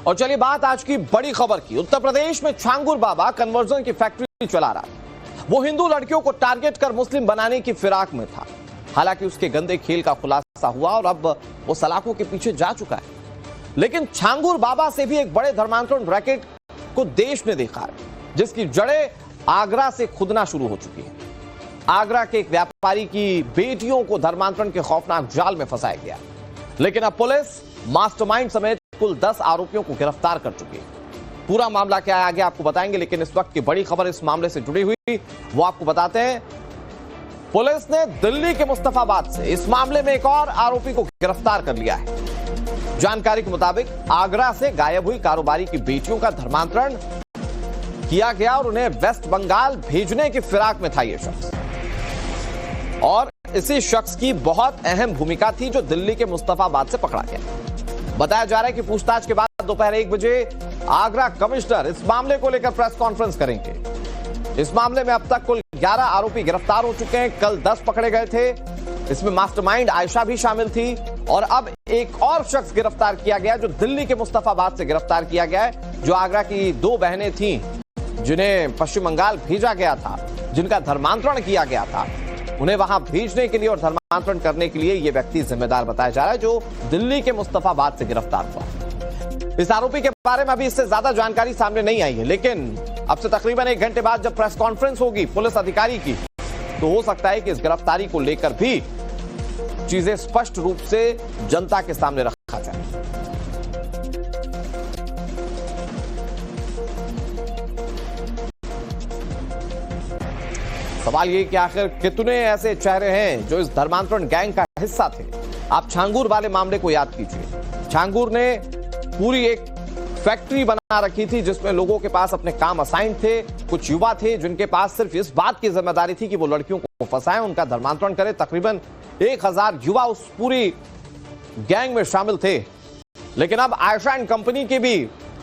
और चलिए बात आज की बड़ी खबर की। उत्तर प्रदेश में छांगुर बाबा कन्वर्जन की फैक्ट्री चला रहा है। वो हिंदू लड़कियों को टारगेट कर मुस्लिम बनाने की फिराक में था। हालांकि उसके गंदे खेल का खुलासा हुआ और अब वो सलाखों के पीछे जा चुका है। लेकिन छांगुर बाबा से भी एक बड़े धर्मांतरण रैकेट को देश ने देखा है, जिसकी जड़ें आगरा से खुदना शुरू हो चुकी है। आगरा के एक व्यापारी की बेटियों को धर्मांतरण के खौफनाक जाल में फंसाया गया, लेकिन अब पुलिस मास्टरमाइंड समेत कुल 10 आरोपियों को गिरफ्तार कर चुकी है। पूरा मामला क्या है आगे आपको बताएंगे, लेकिन इस वक्त की बड़ी खबर इस मामले से जुड़ी हुई वो आपको बताते हैं। पुलिस ने दिल्ली के मुस्तफाबाद से इस मामले में एक और आरोपी को गिरफ्तार कर लिया है। जानकारी के मुताबिक आगरा से गायब हुई कारोबारी की बेटियों का धर्मांतरण किया गया और उन्हें वेस्ट बंगाल भेजने की फिराक में था ये शख्स। और इसी शख्स की बहुत अहम भूमिका थी जो दिल्ली के मुस्तफाबाद से पकड़ा गया। बताया जा रहा है कि पूछताछ के बाद दोपहर 1 बजे आगरा कमिश्नर इस मामले को लेकर प्रेस कॉन्फ्रेंस करेंगे। इस मामले में अब तक कुल 11 आरोपी गिरफ्तार हो चुके हैं। कल 10 पकड़े गए थे, इसमें मास्टरमाइंड आयशा भी शामिल थी। और अब एक और शख्स गिरफ्तार किया गया जो दिल्ली के मुस्तफाबाद से गिरफ्तार किया गया है, जो आगरा की 2 बहनें थीं जिन्हें पश्चिम बंगाल भेजा गया था, जिनका धर्मांतरण किया गया था। उन्हें वहां भेजने के लिए और धर्मांतरण करने के लिए यह व्यक्ति जिम्मेदार बताया जा रहा है, जो दिल्ली के मुस्तफाबाद से गिरफ्तार हुआ। इस आरोपी के बारे में अभी इससे ज्यादा जानकारी सामने नहीं आई है, लेकिन अब से तकरीबन 1 घंटे बाद जब प्रेस कॉन्फ्रेंस होगी पुलिस अधिकारी की, तो हो सकता है कि इस गिरफ्तारी को लेकर भी चीजें स्पष्ट रूप से जनता के सामने रखा जाए। सवाल ये कि आखिर कितने ऐसे चेहरे हैं जो इस धर्मांतरण गैंग का हिस्सा थे। आप छांगुर वाले मामले को याद कीजिए। छांगुर ने पूरी एक फैक्ट्री बना रखी थी जिसमें लोगों के पास अपने काम असाइन थे। कुछ युवा थे जिनके पास सिर्फ इस बात की जिम्मेदारी थी कि वो लड़कियों को फंसाएं, उनका धर्मांतरण करें। तकरीबन 1000 युवा उस पूरी गैंग में शामिल थे। लेकिन अब आयशा एंड कंपनी की भी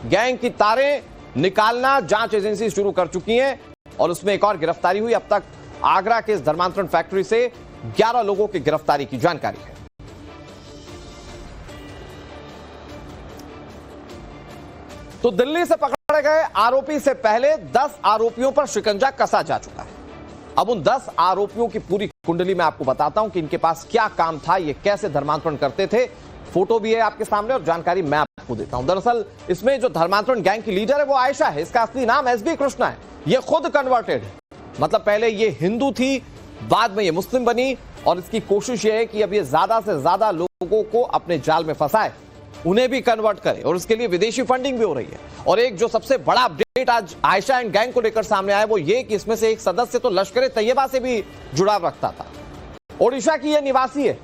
गैंग की तारें निकालना जांच एजेंसी शुरू कर चुकी हैं और उसमें एक और गिरफ्तारी हुई। अब तक आगरा के इस धर्मांतरण फैक्ट्री से 11 लोगों की गिरफ्तारी की जानकारी है। तो दिल्ली से पकड़े गए आरोपी से पहले 10 आरोपियों पर शिकंजा कसा जा चुका है। अब उन 10 आरोपियों की पूरी कुंडली में आपको बताता हूं कि इनके पास क्या काम था, ये कैसे धर्मांतरण करते थे। फोटो भी है आपके सामने और जानकारी मैं आपको देता हूं। दरअसल इसमें जो धर्मांतरण गैंग की लीडर है वो आयशा है। इसका असली नाम एसबी कृष्णा है। ये खुद कन्वर्टेड है, मतलब पहले ये हिंदू थी, बाद में ये मुस्लिम बनी और इसकी कोशिश ये है कि अब ये ज्यादा से ज्यादा लोगों को अपने जाल में फंसाए, उन्हें भी कन्वर्ट करे और उसके लिए विदेशी फंडिंग भी हो रही है। और एक जो सबसे बड़ा अपडेट आज आयशा एंड गैंग को लेकर सामने आया वो ये कि इसमें से एक सदस्य तो लश्कर तैयबा से भी जुड़ाव रखता था। ओडिशा की ये निवासी है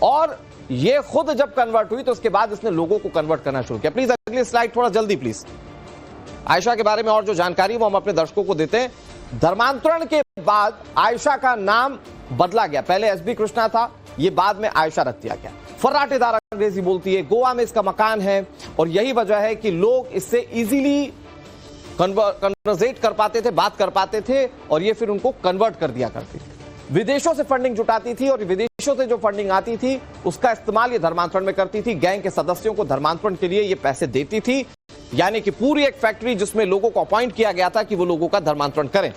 और ये खुद जब कन्वर्ट हुई तो उसके बाद इसने लोगों को कन्वर्ट करना शुरू किया। प्लीज अगली स्लाइड थोड़ा जल्दी प्लीज। आयशा के बारे में और जो जानकारी वो हम अपने दर्शकों को देते हैं। धर्मांतरण के बाद आयशा का नाम बदला गया। पहले एसबी कृष्णा था, ये बाद में आयशा रख दिया गया। फर्राटेदार अंग्रेजी बोलती है, गोवा में इसका मकान है और यही वजह है कि लोग इससे इजीली कन्वर्सेट कर पाते थे, बात कर पाते थे और ये फिर उनको कन्वर्ट कर दिया करती थी। विदेशों से फंडिंग जुटाती थी और विदेशों से जो फंडिंग आती थी उसका इस्तेमाल ये धर्मांतरण में करती थी। गैंग के सदस्यों को धर्मांतरण के लिए ये पैसे देती थी, यानी कि पूरी एक फैक्ट्री जिसमें लोगों को अपॉइंट किया गया था कि वो लोगों का धर्मांतरण करें।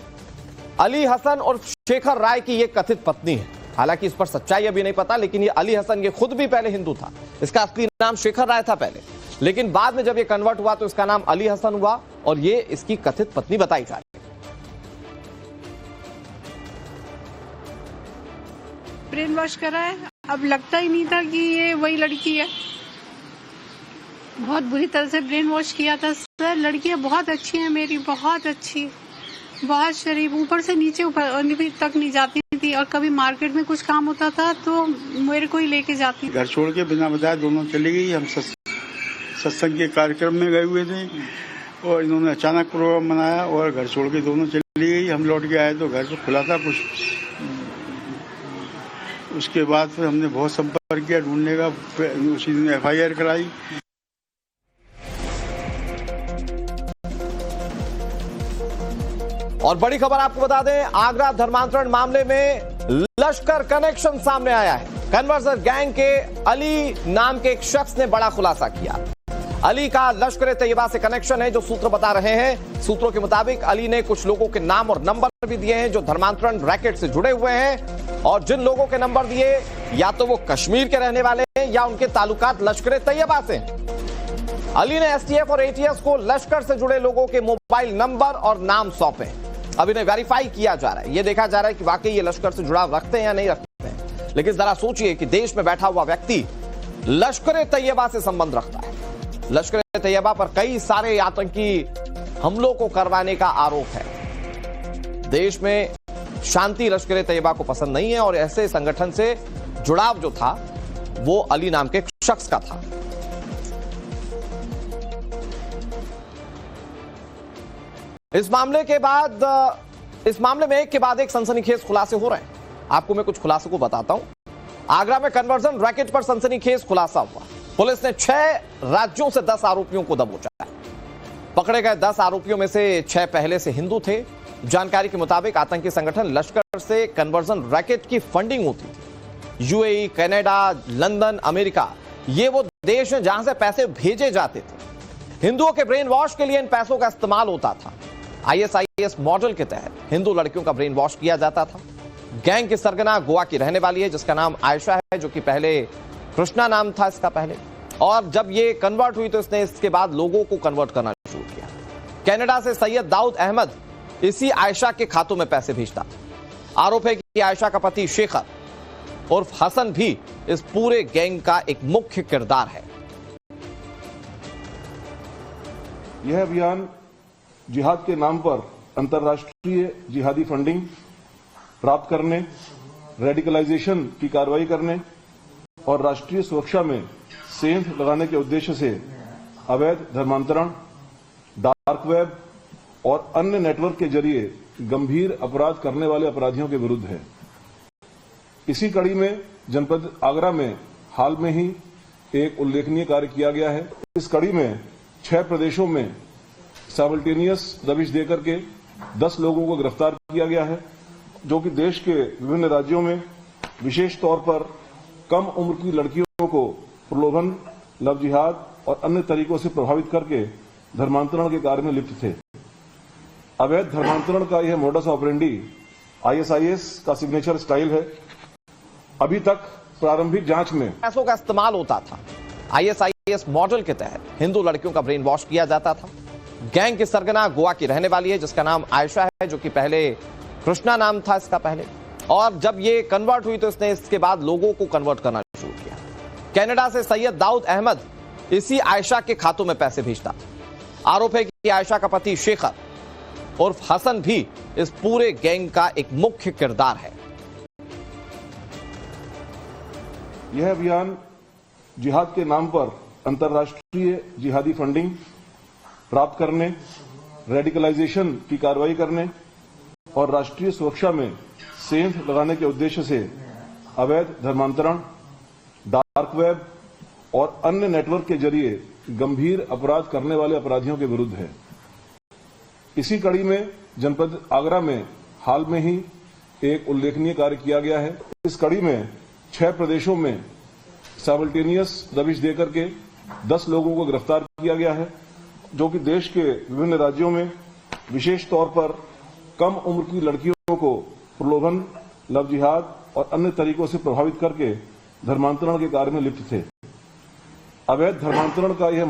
अली हसन और शेखर राय की ये कथित पत्नी है। हालांकि इस पर सच्चाई अभी नहीं पता, लेकिन ये अली हसन ये खुद भी पहले हिंदू था। इसका असली नाम शेखर राय था पहले, लेकिन बाद में जब ये कन्वर्ट हुआ तो इसका नाम अली हसन हुआ और ये इसकी कथित पत्नी बताई जा रही है। ब्रेन वॉश करा है, अब लगता ही नहीं था कि ये वही लड़की है। बहुत बुरी तरह से ब्रेन वॉश किया था सर। लड़कियां बहुत अच्छी हैं मेरी, बहुत अच्छी, बहुत शरीफ, ऊपर से नीचे तक नहीं जाती थी। और कभी मार्केट में कुछ काम होता था तो मेरे को ही लेके जाती। घर छोड़ के बिना बताए दोनों चली गई। हम सत्संग के कार्यक्रम में गए हुए थे और इन्होंने अचानक प्रोग्राम बनाया और घर छोड़ के दोनों चली गई। हम लौट के आए तो घर तो खुला था कुछ। उसके बाद फिर हमने बहुत संपर्क किया ढूंढने का, उसी दिन FIR कराई। और बड़ी खबर आपको बता दें, आगरा धर्मांतरण मामले में लश्कर कनेक्शन सामने आया है। कन्वर्जन गैंग के अली नाम के एक शख्स ने बड़ा खुलासा किया। अली का लश्कर तैयबा से कनेक्शन है, जो सूत्र बता रहे हैं। सूत्रों के मुताबिक अली ने कुछ लोगों के नाम और नंबर भी दिए हैं जो धर्मांतरण रैकेट से जुड़े हुए हैं, और जिन लोगों के नंबर दिए या तो वो कश्मीर के रहने वाले हैं या उनके ताल्लुकात लश्कर तैयबा से। अली ने एसटीएफ और एटीएस को लश्कर से जुड़े लोगों के मोबाइल नंबर और नाम सौंपे। अब इन्हें वेरीफाई किया जा रहा है, यह देखा जा रहा है कि वाकई ये लश्कर से जुड़ाव रखते हैं या नहीं रखते हैं। लेकिन जरा सोचिए कि देश में बैठा हुआ व्यक्ति लश्कर तैयबा से संबंध रखता है। लश्कर तैयबा पर कई सारे आतंकी हमलों को करवाने का आरोप है। देश में शांति लश्कर तैयबा को पसंद नहीं है और ऐसे संगठन से जुड़ाव जो था वो अली नाम के शख्स का था। इस मामले में एक के बाद एक सनसनीखेज खुलासे हो रहे हैं। आपको मैं कुछ खुलासों को बताता हूं। आगरा में कन्वर्जन रैकेट पर सनसनीखेज खुलासा हुआ। पुलिस ने 6 राज्यों से 10 आरोपियों को दबोचा है। पकड़े गए 10 आरोपियों में से 6 पहले से हिंदू थे। जानकारी के मुताबिक आतंकी संगठन लश्कर से कन्वर्जन रैकेट की फंडिंग होती थी। यूएई, कनाडा, लंदन, अमेरिका, ये वो देश हैं जहां से पैसे भेजे जाते थे। हिंदुओं के ब्रेन वॉश के लिए इन पैसों का इस्तेमाल होता था। ISIS मॉडल के तहत हिंदू लड़कियों का ब्रेन वॉश किया जाता था। गैंग की सरगना गोवा की रहने वाली है जिसका नाम आयशा है, जो कि पहले कृष्णा नाम था इसका पहले, और जब ये कन्वर्ट हुई तो इसने इसके बाद लोगों को कन्वर्ट करना शुरू किया। कनाडा से सैयद दाऊद अहमद इसी आयशा के खातों में पैसे भेजता था। आरोप है कि आयशा का पति शेखर उर्फ हसन भी इस पूरे गैंग का एक मुख्य किरदार है। यह अभियान जिहाद के नाम पर अंतर्राष्ट्रीय जिहादी फंडिंग प्राप्त करने, रेडिकलाइजेशन की कार्रवाई करने और राष्ट्रीय सुरक्षा में सेंध लगाने के उद्देश्य से अवैध धर्मांतरण, डार्क वेब और अन्य नेटवर्क के जरिए गंभीर अपराध करने वाले अपराधियों के विरुद्ध है। इसी कड़ी में जनपद आगरा में हाल में ही एक उल्लेखनीय कार्य किया गया है। इस कड़ी में 6 प्रदेशों में साइमल्टेनियस दबिश देकर के 10 लोगों को गिरफ्तार किया गया है, जो कि देश के विभिन्न राज्यों में विशेष तौर पर कम उम्र की लड़कियों को प्रलोभन, लव जिहाद और अन्य तरीकों से प्रभावित करके धर्मांतरण के कार्य में लिप्त थे। अवैध धर्मांतरण का यह मोडस ऑपरेंडी ISIS का सिग्नेचर स्टाइल है। अभी तक प्रारंभिक जांच में पैसों का इस्तेमाल होता था। ISIS मॉडल के तहत हिंदू लड़कियों का ब्रेन वॉश किया जाता था। गैंग की सरगना गोवा की रहने वाली है जिसका नाम आयशा है, जो कि पहले कृष्णा नाम था इसका पहले, और जब ये कन्वर्ट हुई तो इसने इसके बाद लोगों को कन्वर्ट करना शुरू किया। कनाडा से सैयद दाऊद अहमद इसी आयशा के खातों में पैसे भेजता। आरोप है कि आयशा का पति शेखर उर्फ हसन भी इस पूरे गैंग का एक मुख्य किरदार है। यह अभियान जिहाद के नाम पर अंतर्राष्ट्रीय जिहादी फंडिंग प्राप्त करने, रेडिकलाइजेशन की कार्रवाई करने और राष्ट्रीय सुरक्षा में सेंध लगाने के उद्देश्य से अवैध धर्मांतरण, डार्क वेब और अन्य नेटवर्क के जरिए गंभीर अपराध करने वाले अपराधियों के विरुद्ध है। इसी कड़ी में जनपद आगरा में हाल में ही एक उल्लेखनीय कार्य किया गया है। इस कड़ी में 6 प्रदेशों में साइमल्टेनियस दबिश देकर के 10 लोगों को गिरफ्तार किया गया है, जो कि देश के विभिन्न राज्यों में विशेष तौर पर कम उम्र की लड़कियों को प्रलोभन, लव जिहाद और अन्य तरीकों से प्रभावित करके धर्मांतरण के कार्य में लिप्त थे। अवैध धर्मांतरण का यह